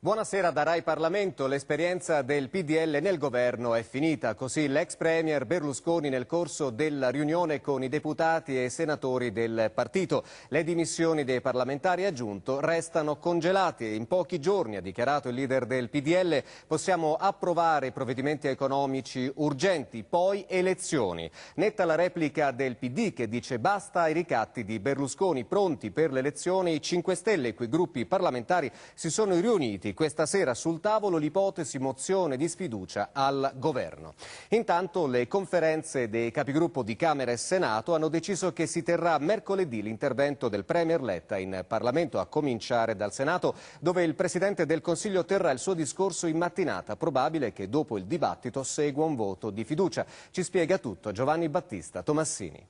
Buonasera da Rai Parlamento. L'esperienza del PDL nel governo è finita. Così l'ex premier Berlusconi nel corso della riunione con i deputati e senatori del partito. Le dimissioni dei parlamentari, aggiunto, restano congelate. In pochi giorni, ha dichiarato il leader del PDL, possiamo approvare i provvedimenti economici urgenti, poi elezioni. Netta la replica del PD che dice basta ai ricatti di Berlusconi. Pronti per le elezioni i 5 Stelle, i cui gruppi parlamentari si sono riuniti questa sera sul tavolo l'ipotesi mozione di sfiducia al governo. Intanto le conferenze dei capigruppo di Camera e Senato hanno deciso che si terrà mercoledì l'intervento del Premier Letta in Parlamento, a cominciare dal Senato, dove il Presidente del Consiglio terrà il suo discorso in mattinata. Probabile che dopo il dibattito segua un voto di fiducia. Ci spiega tutto Giovanni Battista Tomassini.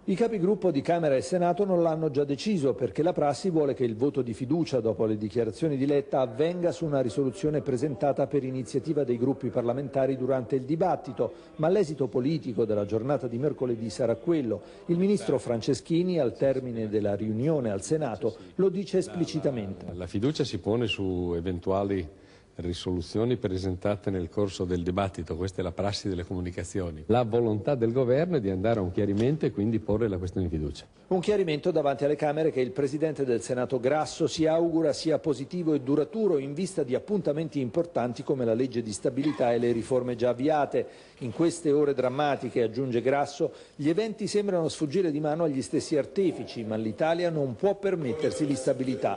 I capigruppo di Camera e Senato non l'hanno già deciso perché la prassi vuole che il voto di fiducia dopo le dichiarazioni di Letta avvenga su una risoluzione presentata per iniziativa dei gruppi parlamentari durante il dibattito, ma l'esito politico della giornata di mercoledì sarà quello. Il ministro Franceschini, al termine della riunione al Senato, lo dice esplicitamente. La fiducia si pone su eventuali risoluzioni presentate nel corso del dibattito, questa è la prassi delle comunicazioni. La volontà del governo è di andare a un chiarimento e quindi porre la questione di fiducia. Un chiarimento davanti alle Camere che il Presidente del Senato Grasso si augura sia positivo e duraturo in vista di appuntamenti importanti come la legge di stabilità e le riforme già avviate. In queste ore drammatiche, aggiunge Grasso, gli eventi sembrano sfuggire di mano agli stessi artefici, ma l'Italia non può permettersi l'instabilità.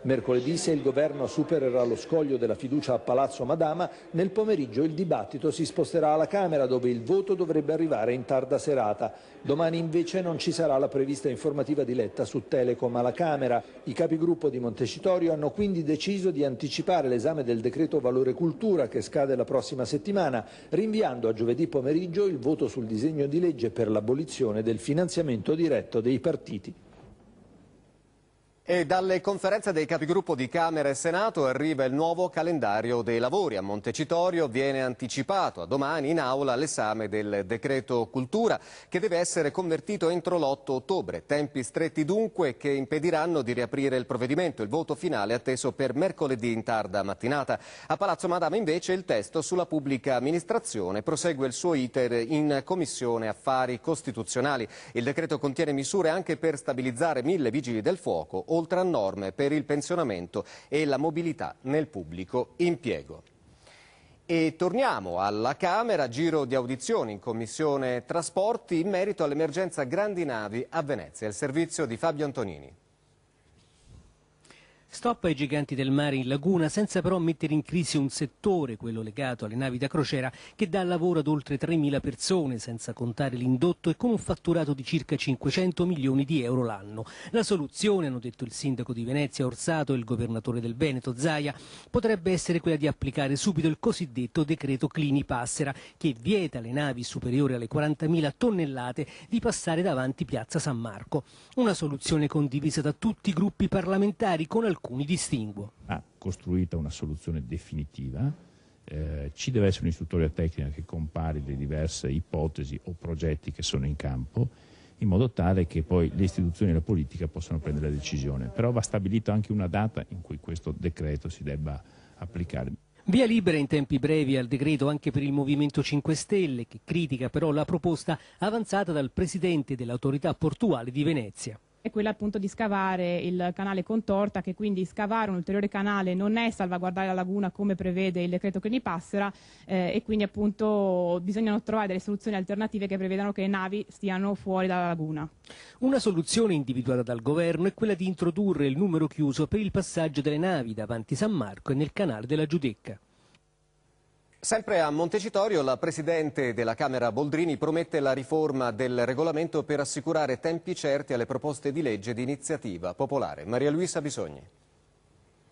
Mercoledì, se il governo supererà lo scoglio della fiducia a Palazzo Madama, nel pomeriggio il dibattito si sposterà alla Camera, dove il voto dovrebbe arrivare in tarda serata. Domani invece non ci sarà la prevista informativa di Letta su Telecom alla Camera. I capigruppo di Montecitorio hanno quindi deciso di anticipare l'esame del decreto Valore Cultura, che scade la prossima settimana, rinviando a giovedì pomeriggio il voto sul disegno di legge per l'abolizione del finanziamento diretto dei partiti. E dalle conferenze dei capigruppo di Camera e Senato arriva il nuovo calendario dei lavori. A Montecitorio viene anticipato a domani in aula l'esame del decreto cultura, che deve essere convertito entro l'8 ottobre. Tempi stretti dunque che impediranno di riaprire il provvedimento. Il voto finale è atteso per mercoledì in tarda mattinata. A Palazzo Madama invece il testo sulla pubblica amministrazione prosegue il suo iter in Commissione Affari Costituzionali. Il decreto contiene misure anche per stabilizzare 1000 vigili del fuoco, oltre a norme per il pensionamento e la mobilità nel pubblico impiego. E torniamo alla Camera, giro di audizioni in Commissione Trasporti in merito all'emergenza grandi navi a Venezia. Il servizio di Fabio Antonini. Stop ai giganti del mare in laguna, senza però mettere in crisi un settore, quello legato alle navi da crociera, che dà lavoro ad oltre 3.000 persone, senza contare l'indotto, e con un fatturato di circa 500 milioni di euro l'anno. La soluzione, hanno detto il sindaco di Venezia Orsato e il governatore del Veneto Zaia, potrebbe essere quella di applicare subito il cosiddetto decreto Clini-Passera, che vieta alle navi superiori alle 40.000 tonnellate di passare davanti Piazza San Marco. Una soluzione condivisa da tutti i gruppi parlamentari, con alcuni distinguo. Ha costruita una soluzione definitiva, ci deve essere un'istruttoria tecnica che compari le diverse ipotesi o progetti che sono in campo, in modo tale che poi le istituzioni e la politica possano prendere la decisione. Però va stabilita anche una data in cui questo decreto si debba applicare. Via libera in tempi brevi al decreto anche per il Movimento 5 Stelle, che critica però la proposta avanzata dal Presidente dell'Autorità Portuale di Venezia. È quella appunto di scavare il canale Contorta, che quindi scavare un ulteriore canale non è salvaguardare la laguna come prevede il decreto Clini-Passera, e quindi appunto bisognano trovare delle soluzioni alternative che prevedano che le navi stiano fuori dalla laguna. Una soluzione individuata dal governo è quella di introdurre il numero chiuso per il passaggio delle navi davanti San Marco e nel canale della Giudecca. Sempre a Montecitorio, la Presidente della Camera Boldrini promette la riforma del regolamento per assicurare tempi certi alle proposte di legge di iniziativa popolare. Maria Luisa Bisogni.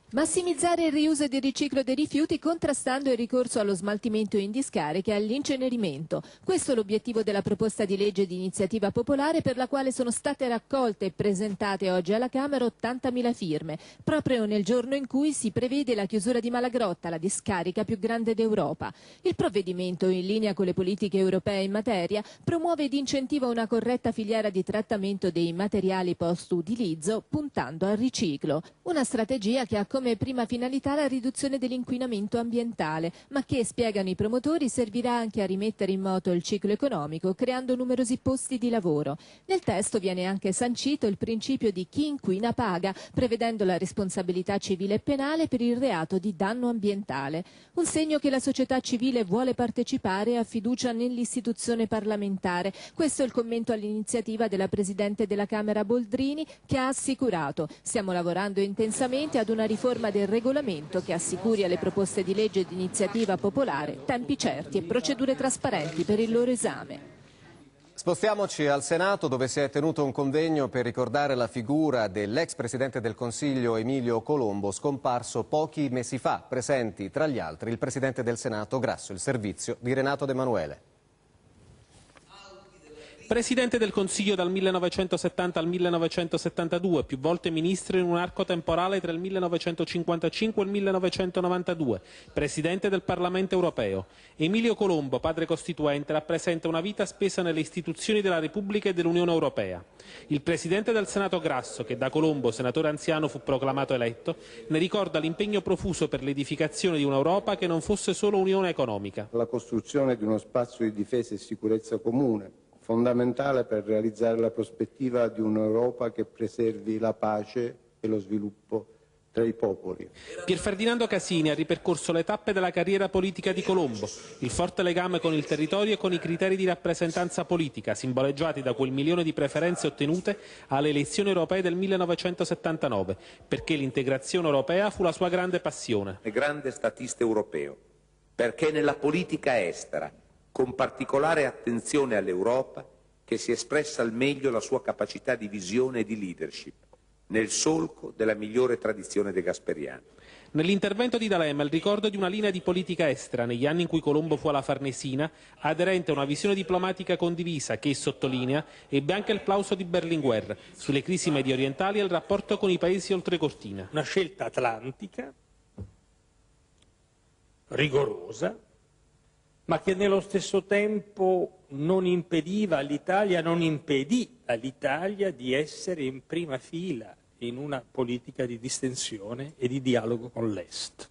Massimizzare il riuso ed il riciclo dei rifiuti contrastando il ricorso allo smaltimento in discariche e all'incenerimento. Questo è l'obiettivo della proposta di legge di iniziativa popolare per la quale sono state raccolte e presentate oggi alla Camera 80.000 firme, proprio nel giorno in cui si prevede la chiusura di Malagrotta, la discarica più grande d'Europa. Il provvedimento, in linea con le politiche europee in materia, promuove ed incentiva una corretta filiera di trattamento dei materiali post-utilizzo, puntando al riciclo. Una strategia che ha come prima finalità la riduzione dell'inquinamento ambientale, ma che, spiegano i promotori, servirà anche a rimettere in moto il ciclo economico, creando numerosi posti di lavoro. Nel testo viene anche sancito il principio di chi inquina paga, prevedendo la responsabilità civile e penale per il reato di danno ambientale. Un segno che la società civile vuole partecipare e ha fiducia nell'istituzione parlamentare. Questo è il commento all'iniziativa della Presidente della Camera Boldrini, che ha assicurato: stiamo lavorando intensamente ad una riforma del regolamento che assicuri alle proposte di legge di iniziativa popolare tempi certi e procedure trasparenti per il loro esame. Spostiamoci al Senato, dove si è tenuto un convegno per ricordare la figura dell'ex Presidente del Consiglio Emilio Colombo, scomparso pochi mesi fa. Presenti tra gli altri il Presidente del Senato Grasso, il servizio di Renato De Emanuele. Presidente del Consiglio dal 1970 al 1972, più volte ministro in un arco temporale tra il 1955 e il 1992, Presidente del Parlamento europeo. Emilio Colombo, padre costituente, rappresenta una vita spesa nelle istituzioni della Repubblica e dell'Unione Europea. Il Presidente del Senato Grasso, che da Colombo, senatore anziano, fu proclamato eletto, ne ricorda l'impegno profuso per l'edificazione di un'Europa che non fosse solo unione economica. La costruzione di uno spazio di difesa e sicurezza comune, fondamentale per realizzare la prospettiva di un'Europa che preservi la pace e lo sviluppo tra i popoli. Pier Ferdinando Casini ha ripercorso le tappe della carriera politica di Colombo, il forte legame con il territorio e con i criteri di rappresentanza politica, simboleggiati da quel milione di preferenze ottenute alle elezioni europee del 1979, perché l'integrazione europea fu la sua grande passione. È grande statista europeo, perché nella politica estera, con particolare attenzione all'Europa, che si è espressa al meglio la sua capacità di visione e di leadership, nel solco della migliore tradizione degasperiana. Nell'intervento di D'Alema il ricordo di una linea di politica estera negli anni in cui Colombo fu alla Farnesina, aderente a una visione diplomatica condivisa che, sottolinea, ebbe anche il plauso di Berlinguer sulle crisi mediorientali e il rapporto con i paesi oltrecortina. Una scelta atlantica, rigorosa, ma che nello stesso tempo non impedì all'Italia di essere in prima fila in una politica di distensione e di dialogo con l'Est.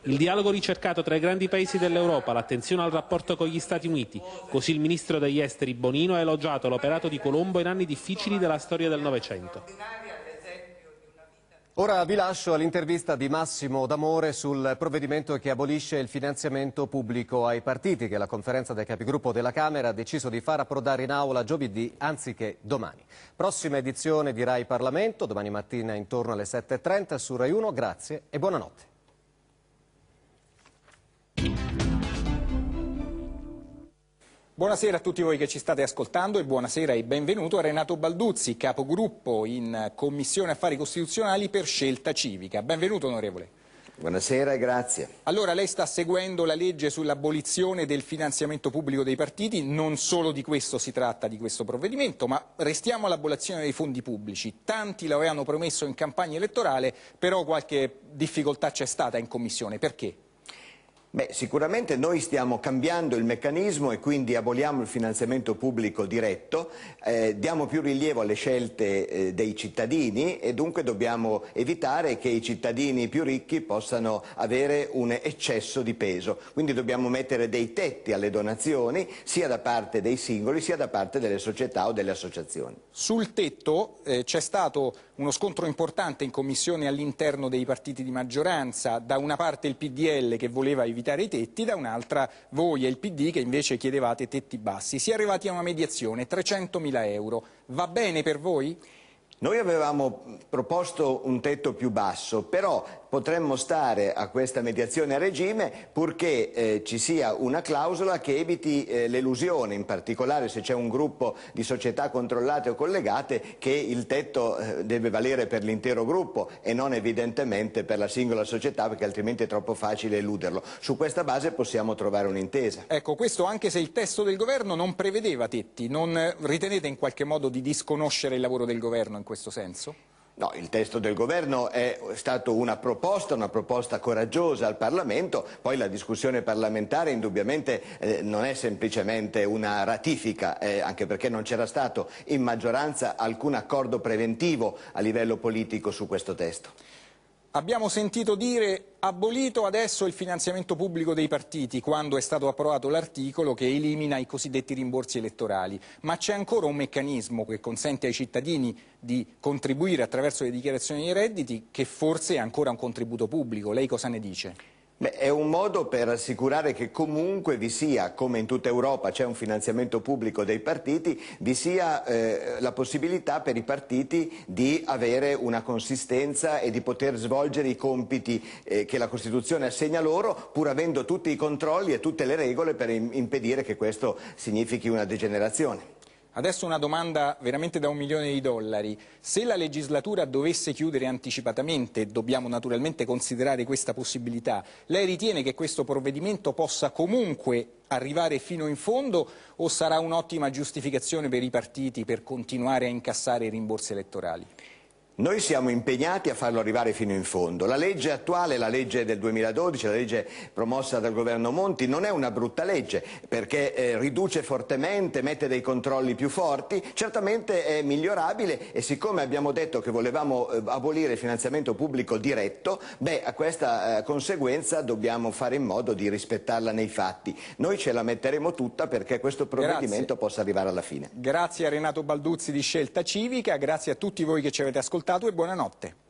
Il dialogo ricercato tra i grandi paesi dell'Europa, l'attenzione al rapporto con gli Stati Uniti, così il ministro degli esteri Bonino ha elogiato l'operato di Colombo in anni difficili della storia del Novecento. Ora vi lascio all'intervista di Massimo D'Amore sul provvedimento che abolisce il finanziamento pubblico ai partiti, che la conferenza dei capigruppo della Camera ha deciso di far approdare in aula giovedì anziché domani. Prossima edizione di Rai Parlamento, domani mattina intorno alle 7:30 su Rai 1. Grazie e buonanotte. Buonasera a tutti voi che ci state ascoltando e buonasera e benvenuto a Renato Balduzzi, capogruppo in Commissione Affari Costituzionali per Scelta Civica. Benvenuto onorevole. Buonasera e grazie. Allora, lei sta seguendo la legge sull'abolizione del finanziamento pubblico dei partiti, non solo di questo si tratta di questo provvedimento, ma restiamo all'abolizione dei fondi pubblici. Tanti lo avevano promesso in campagna elettorale, però qualche difficoltà c'è stata in Commissione. Perché? Beh, sicuramente noi stiamo cambiando il meccanismo e quindi aboliamo il finanziamento pubblico diretto, diamo più rilievo alle scelte dei cittadini e dunque dobbiamo evitare che i cittadini più ricchi possano avere un eccesso di peso. Quindi dobbiamo mettere dei tetti alle donazioni sia da parte dei singoli sia da parte delle società o delle associazioni. Sul tetto c'è stato uno scontro importante in Commissione all'interno dei partiti di maggioranza, da una parte il PDL che voleva evitare i tetti, da un'altra voi e il PD che invece chiedevate tetti bassi. Si è arrivati a una mediazione, 300.000 euro. Va bene per voi? Noi avevamo proposto un tetto più basso, però potremmo stare a questa mediazione a regime purché ci sia una clausola che eviti l'elusione, in particolare se c'è un gruppo di società controllate o collegate, che il tetto deve valere per l'intero gruppo e non evidentemente per la singola società, perché altrimenti è troppo facile eluderlo. Su questa base possiamo trovare un'intesa. Ecco, questo anche se il testo del governo non prevedeva tetti, non ritenete in qualche modo di disconoscere il lavoro del governo in questo senso? No, il testo del governo è stato una proposta coraggiosa al Parlamento, poi la discussione parlamentare indubbiamente non è semplicemente una ratifica, anche perché non c'era stato in maggioranza alcun accordo preventivo a livello politico su questo testo. Abbiamo sentito dire abolito adesso il finanziamento pubblico dei partiti quando è stato approvato l'articolo che elimina i cosiddetti rimborsi elettorali, ma c'è ancora un meccanismo che consente ai cittadini di contribuire attraverso le dichiarazioni dei redditi che forse è ancora un contributo pubblico. Lei cosa ne dice? Beh, è un modo per assicurare che comunque vi sia, come in tutta Europa c'è un finanziamento pubblico dei partiti, vi sia la possibilità per i partiti di avere una consistenza e di poter svolgere i compiti che la Costituzione assegna loro, pur avendo tutti i controlli e tutte le regole per impedire che questo significhi una degenerazione. Adesso una domanda veramente da $1 milione. Se la legislatura dovesse chiudere anticipatamente, dobbiamo naturalmente considerare questa possibilità, lei ritiene che questo provvedimento possa comunque arrivare fino in fondo o sarà un'ottima giustificazione per i partiti per continuare a incassare i rimborsi elettorali? Noi siamo impegnati a farlo arrivare fino in fondo. La legge attuale, la legge del 2012, la legge promossa dal governo Monti, non è una brutta legge perché riduce fortemente, mette dei controlli più forti, certamente è migliorabile e siccome abbiamo detto che volevamo abolire il finanziamento pubblico diretto, a questa conseguenza dobbiamo fare in modo di rispettarla nei fatti. Noi ce la metteremo tutta perché questo provvedimento possa arrivare alla fine. Grazie a Renato Balduzzi di Scelta Civica, grazie a tutti voi che ci avete ascoltato e buonanotte.